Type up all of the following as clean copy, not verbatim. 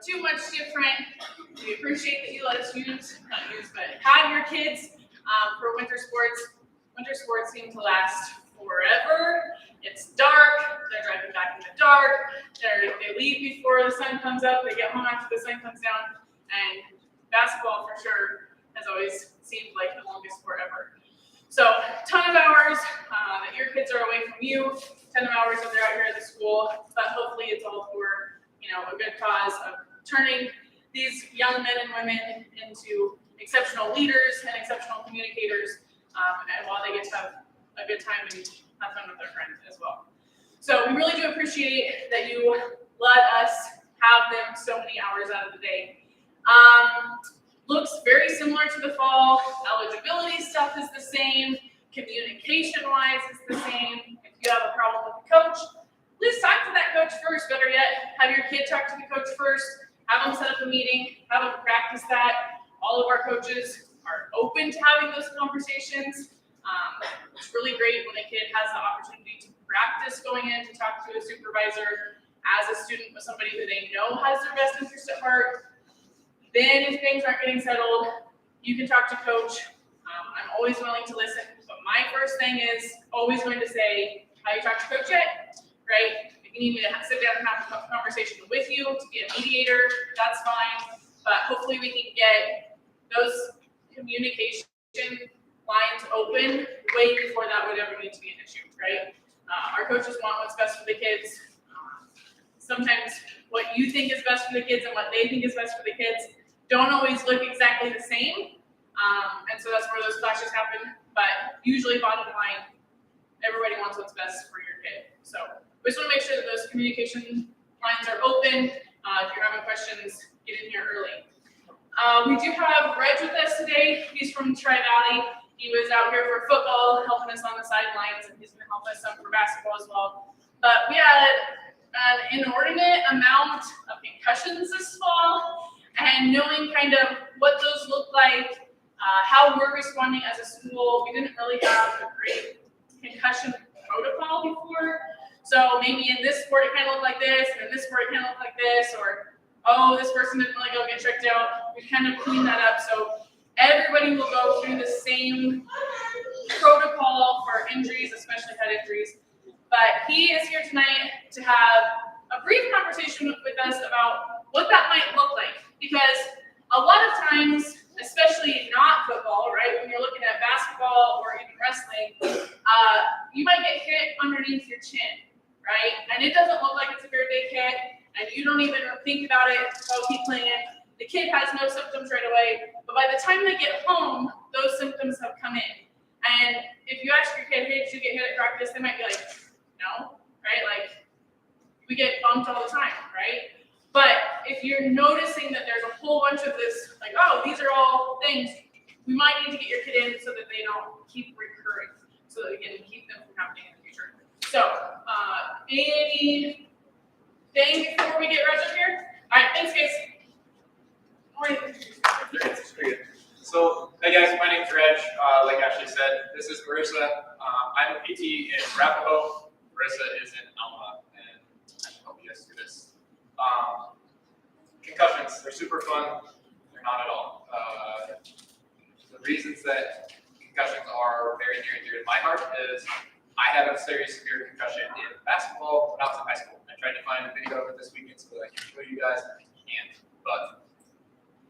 too much different. We appreciate that you let us have your kids for winter sports. Winter sports seem to last forever. It's dark, they're driving back in the dark, they leave before the sun comes up, they get home after the sun comes down, and basketball for sure has always seemed like the longest forever. So, ton of hours that your kids are away from you, ton of hours that they're out here at the school, but hopefully it's all for, a good cause of turning these young men and women into exceptional leaders and exceptional communicators, and while they get to have a good time and have fun with their friends as well. So we really do appreciate that you let us have them so many hours out of the day. Looks very similar to the fall. Eligibility stuff is the same. Communication-wise is the same. If you have a problem with the coach, please talk to that coach first. Better yet, have your kid talk to the coach first. Have them set up a meeting. Have them practice that. All of our coaches are open to having those conversations. It's really great when a kid has the opportunity to practice going in to talk to a supervisor as a student with somebody who they know has their best interest at heart. Then if things aren't getting settled, you can talk to coach. I'm always willing to listen, but my first thing is always going to say, have you talked to coach yet? Right? If you need me to sit down and have a conversation with you to be a mediator, that's fine. But hopefully we can get those communication lines open way before that would ever need to be an issue, right? Our coaches want what's best for the kids. Sometimes what you think is best for the kids and what they think is best for the kids don't always look exactly the same. And so that's where those clashes happen. But usually, bottom line, everybody wants what's best for your kid. So we just want to make sure that those communication lines are open. If you're having questions, get in here early. We do have Reg with us today. He's from Tri-Valley. He was out here for football, helping us on the sidelines, and he's going to help us some for basketball as well. But we had an inordinate amount of concussions this fall, and knowing kind of what those look like, how we're responding as a school. We didn't really have a great concussion protocol before. So maybe in this sport it kind of looked like this, and in this sport it kind of looked like this, or oh, this person didn't really go get checked out. We kind of cleaned that up. So everybody will go through the same protocol for injuries, especially head injuries. But he is here tonight to have a brief conversation with us about what that might look like. Because a lot of times, especially not football, right, when you're looking at basketball or even wrestling, you might get hit underneath your chin, right? And it doesn't look like it's a very big hit, and you don't even think about it, oh, keep playing it. The kid has no symptoms right away, but by the time they get home, those symptoms have come in. And if you ask your kid, hey, did you get hit at practice? They might be like, no, right? Like, we get bumped all the time, right? But if you're noticing that there's a whole bunch of this, like, oh, these are all things, we might need to get your kid in so that they don't keep recurring, so that we can keep them from happening in the future. So, anything before we get Reg up here? All right, thanks, guys. So, hey guys, my name's Reg. Like Ashley said, this is Marissa. I'm a PT in Arapahoe. Marissa is in Alma, and I can help you guys do this. Concussions, they're super fun. They're not at all. The reasons that concussions are very near and dear to my heart is I had a very severe concussion in basketball when I was in high school. I tried to find a video of it this weekend so that I can show you guys. I can't, but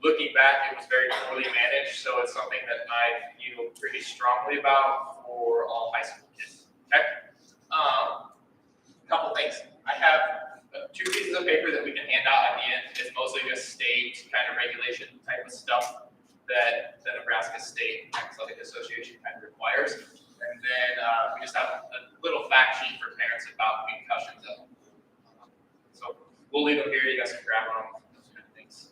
looking back, it was very poorly managed, so it's something that I feel pretty strongly about for all high school kids. Okay? Couple things. I have 2 pieces of paper that we can hand out at the end. It's mostly just state kind of regulation type of stuff that the Nebraska State Athletic Association kind of requires. And then we just have a little fact sheet for parents about concussions. So we'll leave them here. You guys can grab them. Those kind of things.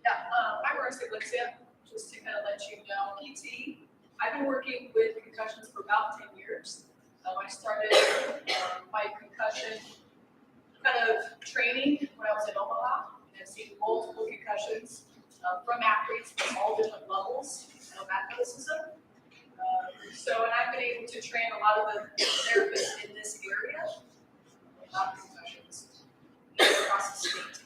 Yeah, I'm Marissa Glixia. Just to kind of let you know, PT. I've been working with concussions for about 10 years. I started my concussion kind of training when I was in Omaha, and I've seen multiple concussions from athletes from all different levels of athleticism. And I've been able to train a lot of the therapists in this area about concussions across the state.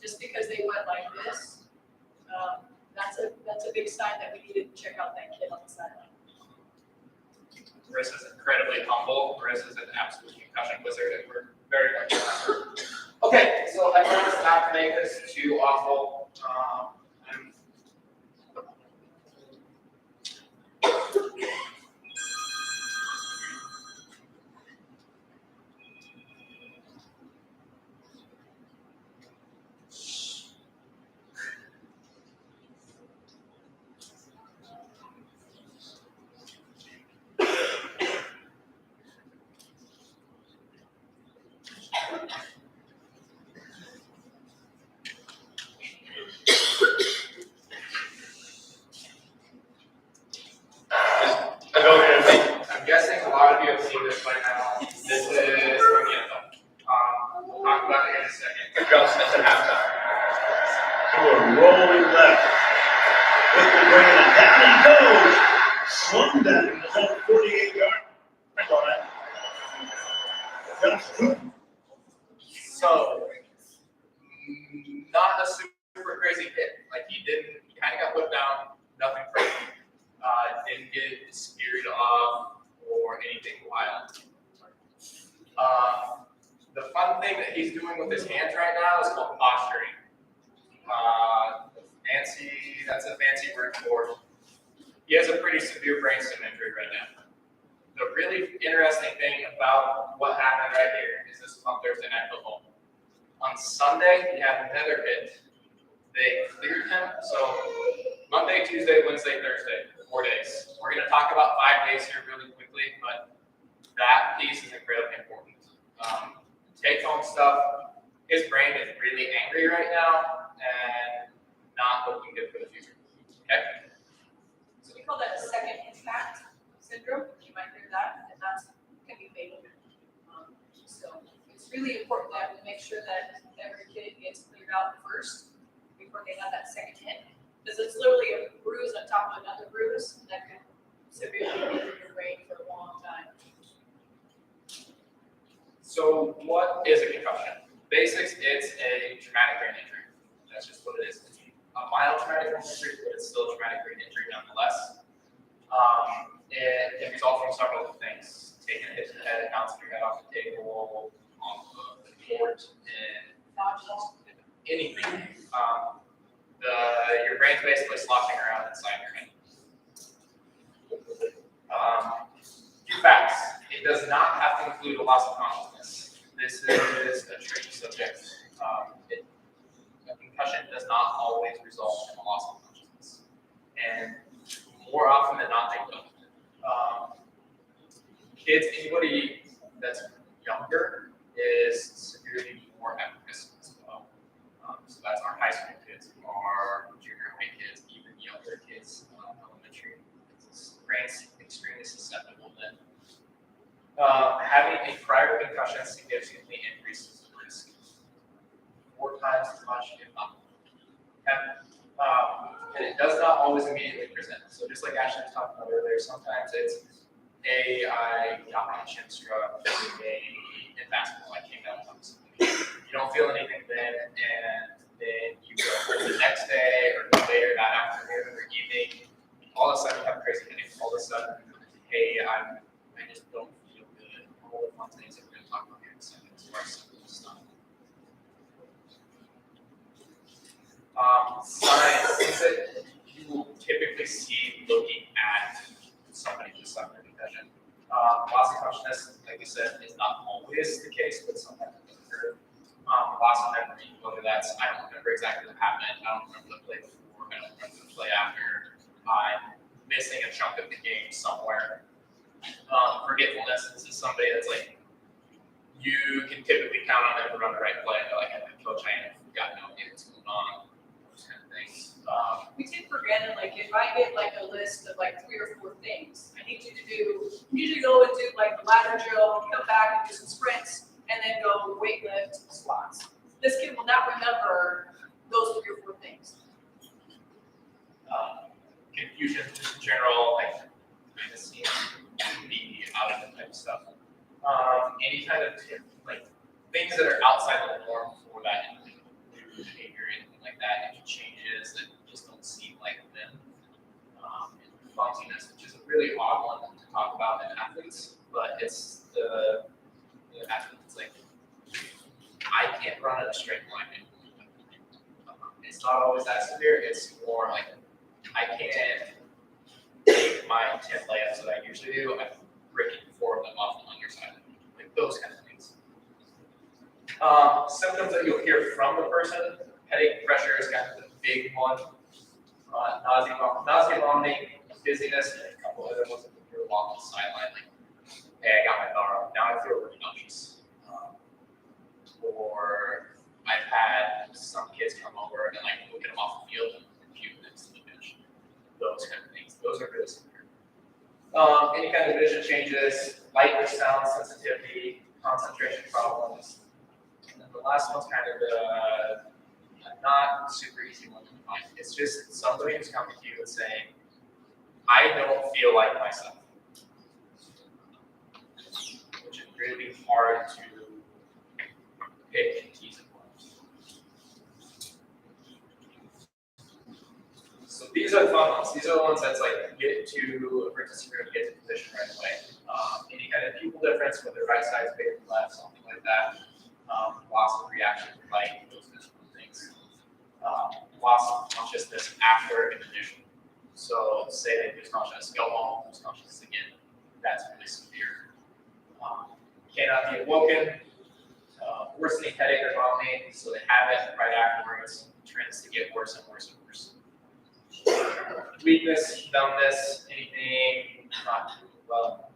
just because they went like this, that's a big sign that we need to check out that kid on the sideline. Marissa's incredibly humble. Marissa's an absolute concussion wizard, and we're very much remember. Okay, so I promise not to make this too awful. I'm guessing a lot of you have seen this by now. This is from the anthem. We'll talk about it in a second. Adjustments at halftime. To a rolling left. Quickly bringing it down he goes. Slung down the whole 48-yard. On it. Josh Cooper. So, not a super crazy hit. Like he kind of got put down, nothing crazy. Didn't get speared off or anything wild. The fun thing that he's doing with his hands right now is called posturing. That's a fancy word for. He has a pretty severe brainstem injury right now. The really interesting thing about what happened right here is this on Thursday Night Football. On Sunday, he had another hit. They cleared him. So Monday, Tuesday, Wednesday, Thursday, 4 days. We're going to talk about 5 days here really quickly, but that piece is incredibly important. Take-home stuff. His brain is really angry right now and not looking good for the future. Okay? So we call that a second impact syndrome. You might hear that, and that can be fatal. So it's really important that we make sure that every kid gets cleared out first before they have that second hit. Because it's literally a bruise on top of another bruise that can severely injure your brain for a long time. So what is a concussion? Basics, it's a traumatic brain injury. That's just what it is. It's a mild traumatic brain injury, but it's still a traumatic brain injury nonetheless. It can result from several things. Taking a hit to the head, bouncing your head off the table, off of the board, and anything. Your brain's basically sloshing around inside your head. Few facts. It does not have to include a loss of consciousness. This is a tricky subject. A concussion does not always result in a loss of consciousness. And more often than not, they don't. Kids, anybody that's younger is severely more at risk as well. So that's our high school kids, our junior high kids, even younger kids, elementary. Brain's extremely susceptible then. Having a prior concussion significantly increases the risk. 4 times as much, if not more. Okay? And it does not always immediately present. So just like Ashley was talking about earlier, sometimes it's, hey, I got my chin struck in basketball, I came down with something. You don't feel anything then, and then you go the next day or later that afternoon or evening, all of a sudden you have a crazy headache. All of a sudden, hey, I just don't feel good. All the fun things that we're going to talk about here in a second as far as simple stuff. Signs, things that you will typically see looking at somebody who suffered concussion. Loss of consciousness, like we said, is not always the case, but sometimes it does occur. Loss of memory, whether that's, I don't remember exactly what happened, I don't remember the play before, I don't remember the play after, I'm missing a chunk of the game somewhere. Forgetfulness, this is somebody that's like, you can typically count on them to run the right play, they're like, Coach, I have got no idea what's going on, those kind of things. We take for granted, like if I get like a list of like 3 or 4 things, I need you to do, usually go and do like the ladder drill, come back and do some sprints, and then go weight lift, squats. This kid will not remember those 3 or 4 things. Confusion, just in general, like kind of seems to be out of the type of stuff. Any kind of like things that are outside the norm for that individual behavior. that, into changes that just don't seem like them. And clumsiness, which is a really odd one to talk about in athletes, but it's the athletes like I can't run in a straight line anymore. It's not always that severe. It's more like I can't take my 10 layups that I usually do. I'm breaking 4 of them off the underside, like those kind of things. Symptoms that you'll hear from the person: headache, pressure is kind of the big one. Nausea, vomiting, dizziness, and a couple other ones that you'll hear along the sideline, like, hey, I got my bar, now I feel really nauseous. Or I've had some kids come over and like we'll get them off the field and puke next to the bench. Those kind of things. Those are really severe. Any kind of vision changes, light or sound sensitivity, concentration problems. And then the last one's kind of a not super easy one to find. It's just somebody who's coming to you and saying, I don't feel like myself. Which is really hard to pick and tease apart. So these are the fun ones. These are the ones that's like get to a participant, get to position right away. Any kind of pupil difference, whether right side's bigger than left, something like that. Loss of reaction to light, those kinds of things. Loss of consciousness after an initial. So say they lose consciousness, go home, lose consciousness again. That's really severe. Cannot be awoken. Worsening headache or vomiting, so they have it right afterwards. Trends to get worse and worse and worse. Weakness, numbness, anything not well,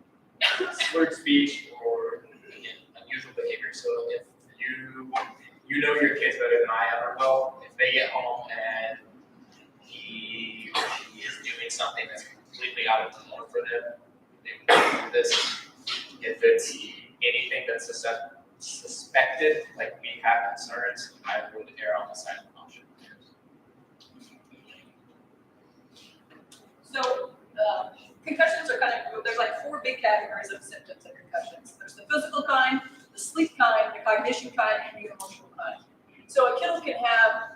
slurred speech, or again, unusual behavior. So if you know your kids better than I ever will, if they get home and he or she is doing something that's completely out of the norm for them, they would do this. If it's anything that's suspected, like we have concerns, I would err on the side of caution. So concussions are kind of, there's like 4 big categories of symptoms of concussions. There's the physical kind, the sleep kind, the cognition kind, and the emotional kind. So a kid can have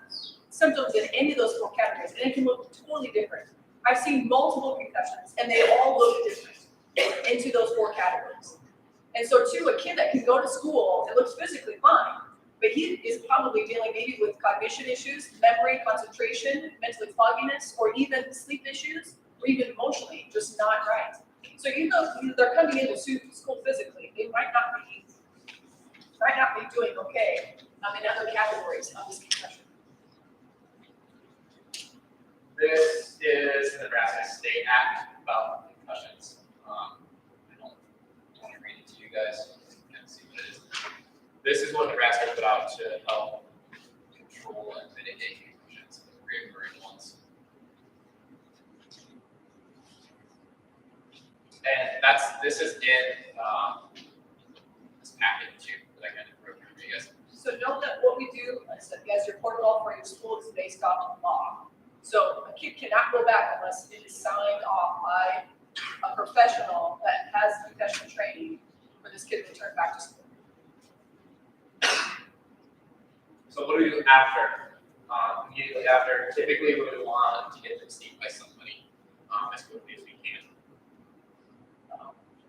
symptoms in any of those 4 categories, and it can look totally different. I've seen multiple concussions, and they all look different into those 4 categories. And so too, a kid that can go to school and looks physically fine, but he is probably dealing maybe with cognition issues, memory, concentration, mental fogginess, or even sleep issues, or even emotionally just not right. So even though they're coming into school physically, they might not be doing okay in other categories of this concussion. This is the Nebraska State Act about concussions. I don't want to read it to you guys. You can see what it is. This is what Nebraska put out to help control and mitigate concussions, recurring ones. And this is in this packet too that I kind of wrote for you guys. So know that what we do as your protocol for your school is based off of law. So a kid cannot go back unless it is signed off by a professional that has concussion training for this kid to return back to school. So what do we do after? Immediately after, typically we would want to get them seen by somebody as quickly as we can.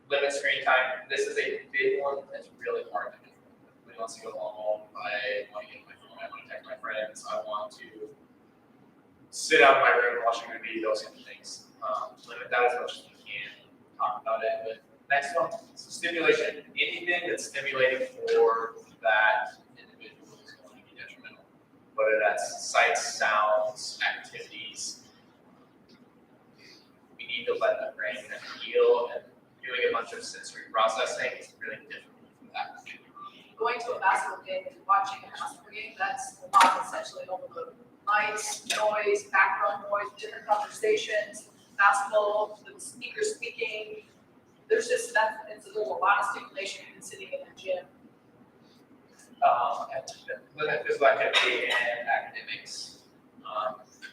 Limit screen time. This is a big one that's really hard to control. Nobody wants to go home. I want to get my phone. I want to text my friends. I want to sit out in my room watching a movie. Those kind of things. Limit that as much as we can. Talk about it. But next one, so stimulation. Anything that's stimulating for that individual is going to be detrimental. Whether that's sights, sounds, activities. We need to let the brain kind of heal, and doing a bunch of sensory processing is really difficult for that. Going to a basketball game and watching a basketball game, that's essentially overload. Lights, noise, background noise, different conversations, basketball, the speaker speaking. There's just that, there's a lot of stimulation in sitting in the gym. And limit physical activity and academics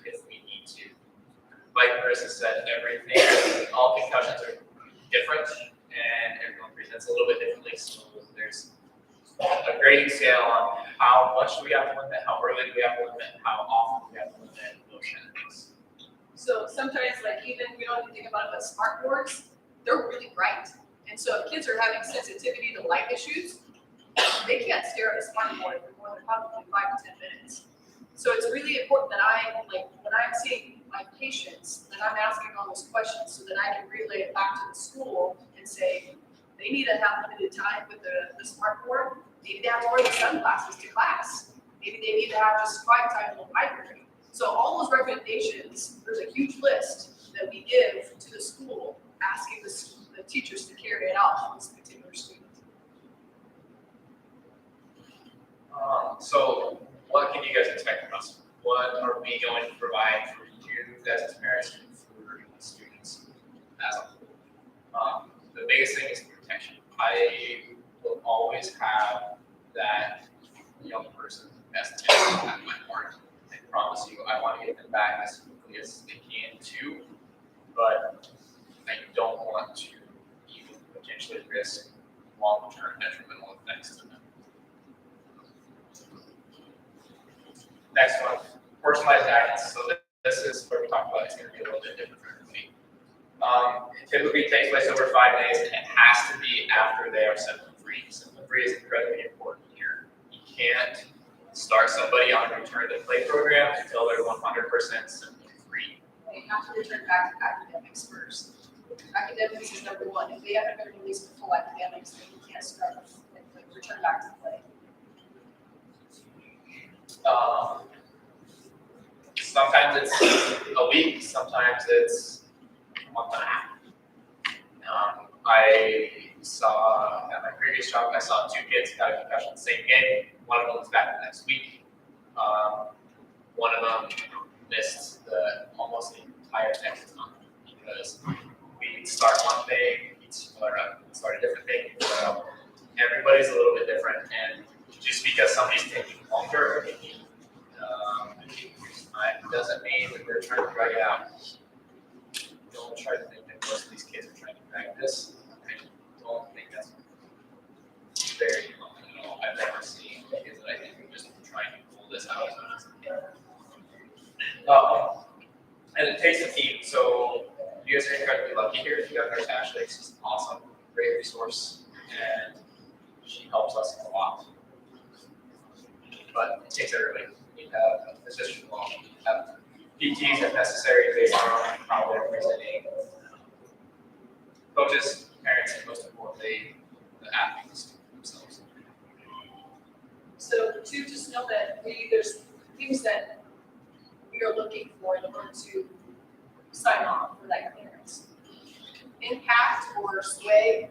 if we need to. Like Marissa said, all concussions are different and everyone presents a little bit differently. So there's a grading scale on how much do we have to limit, how early do we have to limit, how often do we have to limit, those kind of things. So sometimes, like, even we don't even think about it, but smart boards, they're really bright. And so if kids are having sensitivity to light issues, they can't stare at a smart board for more than probably 5 to 10 minutes. So it's really important that when I'm seeing my patients, that I'm asking all those questions so that I can relay it back to the school and say, they need to have limited time with the smart board. Maybe they have to wear the sunglasses to class. Maybe they need to have just quiet time in the library. So all those recommendations, there's a huge list that we give to the school, asking the teachers to carry it out for this particular student. So what can you guys expect from us? What are we going to provide for you guys as parents and for the students as a whole? The biggest thing is protection. I will always have that young person best interest at my heart. I promise you, I want to get them back as quickly as they can too, but I don't want to even potentially risk long-term detrimental effects to them. Next one, personalized guidance. So this is where we talk about it's going to be a little bit different for everybody. It typically takes place over 5 days, and it has to be after they are symptom-free. Symptom-free is incredibly important here. You can't start somebody on a return to play program until they're 100% symptom-free. They have to return back to academics first. Academics is number one. If they haven't been released to full academics, then you can't start and return back to play. Sometimes it's a week, sometimes it's a month and a half. I saw at my previous job, I saw 2 kids got a concussion the same game. One of them was back the next week. One of them missed almost the entire next month because we start one thing, we'd start a different thing. So everybody's a little bit different, and just because somebody's taking longer, it doesn't mean that they're trying to drag it out. Don't try to think that most of these kids are trying to drag this. I don't think that's very common at all. I've never seen kids that I think are just trying to pull this out. And it takes a team. So you guys are incredibly lucky here. You got Nurse Ashley. She's awesome, great resource, and she helps us a lot. But it takes everybody. You have a physician along, you have PTs if necessary based on how they're presenting, coaches, parents, and most importantly, the athletes themselves. So to just know that there's things that we are looking for in order to sign on for that clearance. Impact or sway,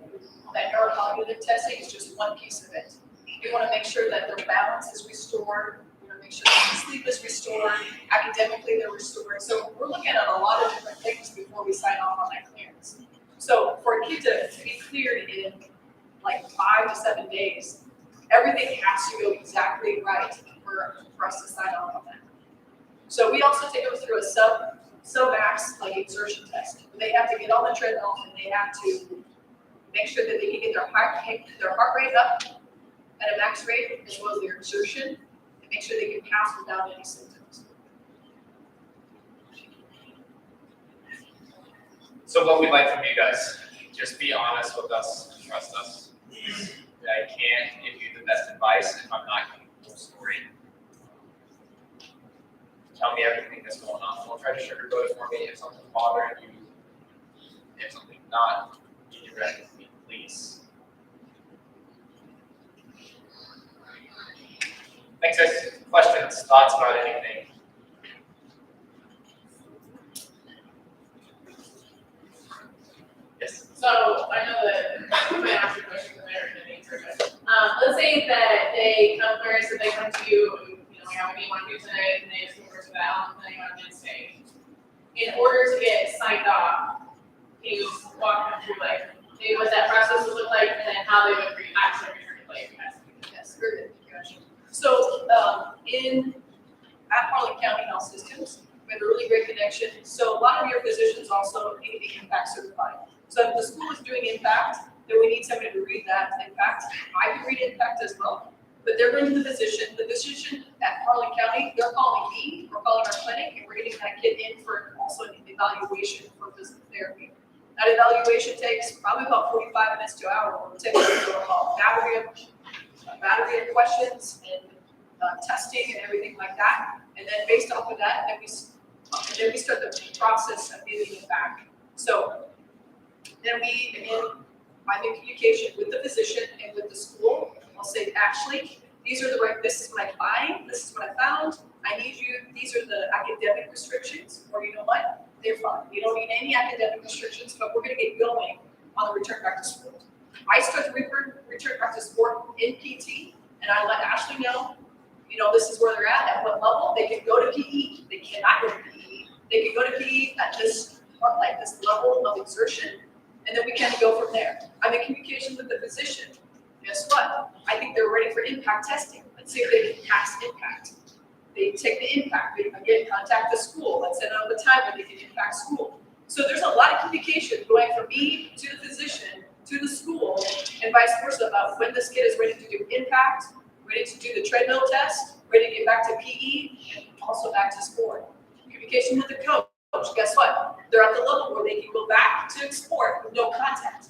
that neurocognitive testing is just one piece of it. We want to make sure that their balance is restored. We want to make sure that their sleep is restored. Academically, they're restored. So we're looking at a lot of different things before we sign off on that clearance. So for a kid to be cleared in like 5 to 7 days, everything has to go exactly right for us to sign off on that. So we also take them through a sub-max like exertion test. They have to get on the treadmill and they have to make sure that they can get their heart rate up at a max rate as well as their exertion, and make sure they can pass without any symptoms. So what we'd like from you guys, just be honest with us and trust us. I can't give you the best advice if I'm not giving you the whole story. Tell me everything that's going on. Don't try to sugarcoat it for me. If something's bothering you, if something's not, be direct with me, please. Thanks, guys. Questions, thoughts about anything? Yes. So I know that you might ask a question there and an answer, but let's say that they come first, and they come to you, yeah, what do you want to do today? And they just go to that, and then you want to say, in order to get signed off, can you walk them through like maybe what that process would look like, and then how they would actually return to play? Yes, very good question. So at Harlan County Health Systems, we have a really great connection. So a lot of your physicians also need to be impact certified. So if the school is doing impact, then we need somebody to read that impact. I can read impact as well, but they're going to the physician at Harlan County, they're calling me, or calling our clinic, and we're getting that kid in for also an evaluation for physical therapy. That evaluation takes probably about 45 minutes to an hour. We'll take a battery of questions and testing and everything like that. And then based off of that, then we start the process of getting it back. So then I'm in communication with the physician and with the school. I'll say, actually, this is what I find, this is what I found. These are the academic restrictions, or you know what? They're fine. You don't need any academic restrictions, but we're gonna get going on the return back to school. I start the return back to sport in PT, and I let Ashley know, this is where they're at what level. They can go to PE, they cannot go to PE. They can go to PE at this level of exertion, and then we can go from there. I'm in communication with the physician. Guess what? I think they're ready for impact testing. Let's see if they can pass impact. They take the impact, they again contact the school, let's set up a time where they can impact school. So there's a lot of communication going from me to the physician, to the school, and vice versa about when this kid is ready to do impact, ready to do the treadmill test, ready to get back to PE, and also back to sport. Communication with the coach, guess what? They're at the level where they can go back to sport with no contact.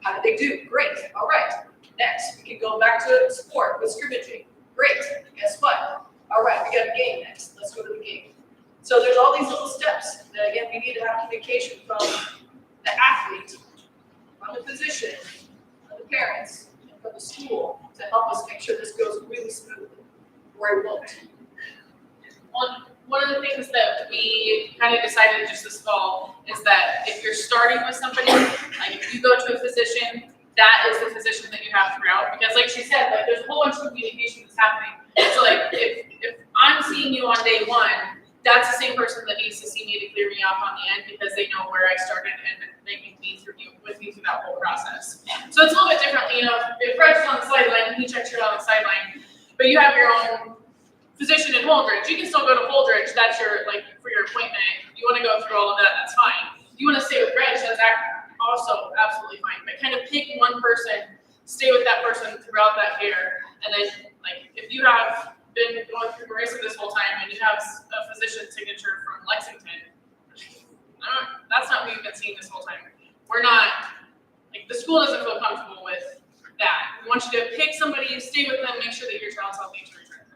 How did they do? Great, all right. Next, we can go back to sport with scrimmaging. Great, guess what? All right, we got a game next. Let's go to the game. So there's all these little steps that, again, we need to have communication from the athlete, from the physician, from the parents, and from the school to help us make sure this goes really smoothly, or it won't. One of the things that we kind of decided just this fall is that if you're starting with somebody, like if you go to a physician, that is the physician that you have throughout. Because like she said, like there's a whole bunch of communication that's happening. So like if I'm seeing you on day one, that's the same person that needs to see me to clear me up on the end because they know where I started and they can be with me through that whole process. So it's a little bit different, if Fred's on the sideline, he checks you out on the sideline, but you have your own physician in Holdridge. You can still go to Holdridge, that's your, for your appointment. You wanna go through all of that, that's fine. You wanna stay with Reg, that's also absolutely fine, but kind of pick one person, stay with that person throughout that care, and then, if you have been going through Marissa this whole time and you have a physician signature from Lexington, that's not who you've been seeing this whole time. We're not, the school doesn't feel comfortable with that. We want you to pick somebody, stay with them, make sure that your child's healthy to return.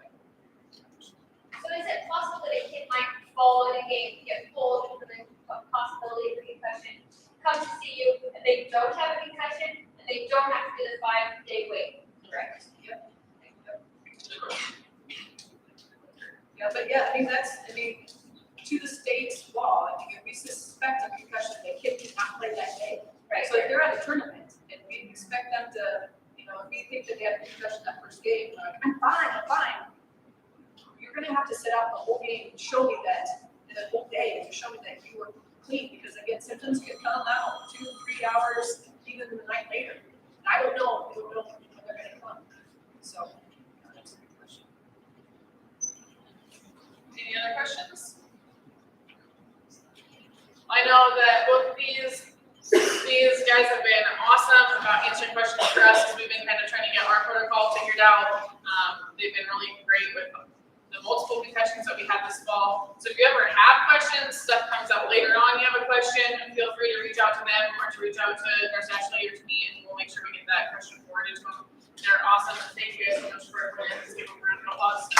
So is it possible that a kid might fall in a game, get pulled for the possibility of a concussion, come to see you, and they don't have a concussion, and they don't have to do the 5-day wait, correct? Yep. Yeah, but to the state's law, if we suspect a concussion, the kid cannot play that day. Right. So if they're at a tournament and we expect them to, if we think that they have a concussion that first game, they're like, I'm fine. You're gonna have to sit out the whole game and show me that, and the whole day to show me that you were clean, because again, symptoms can come out 2-3 hours, even the night later. And I don't know when they're gonna come. So that's a good question. Any other questions? I know that both of these guys have been awesome about answering questions for us as we've been kind of trying to get our protocol figured out. They've been really great with the multiple concussions that we had this fall. So if you ever have questions, stuff comes up later on, you have a question, feel free to reach out to them or to reach out to Nurse Ashley or to me, and we'll make sure we get that question forwarded to them. They're awesome. Thank you guys so much for everyone. Let's give them a round of applause.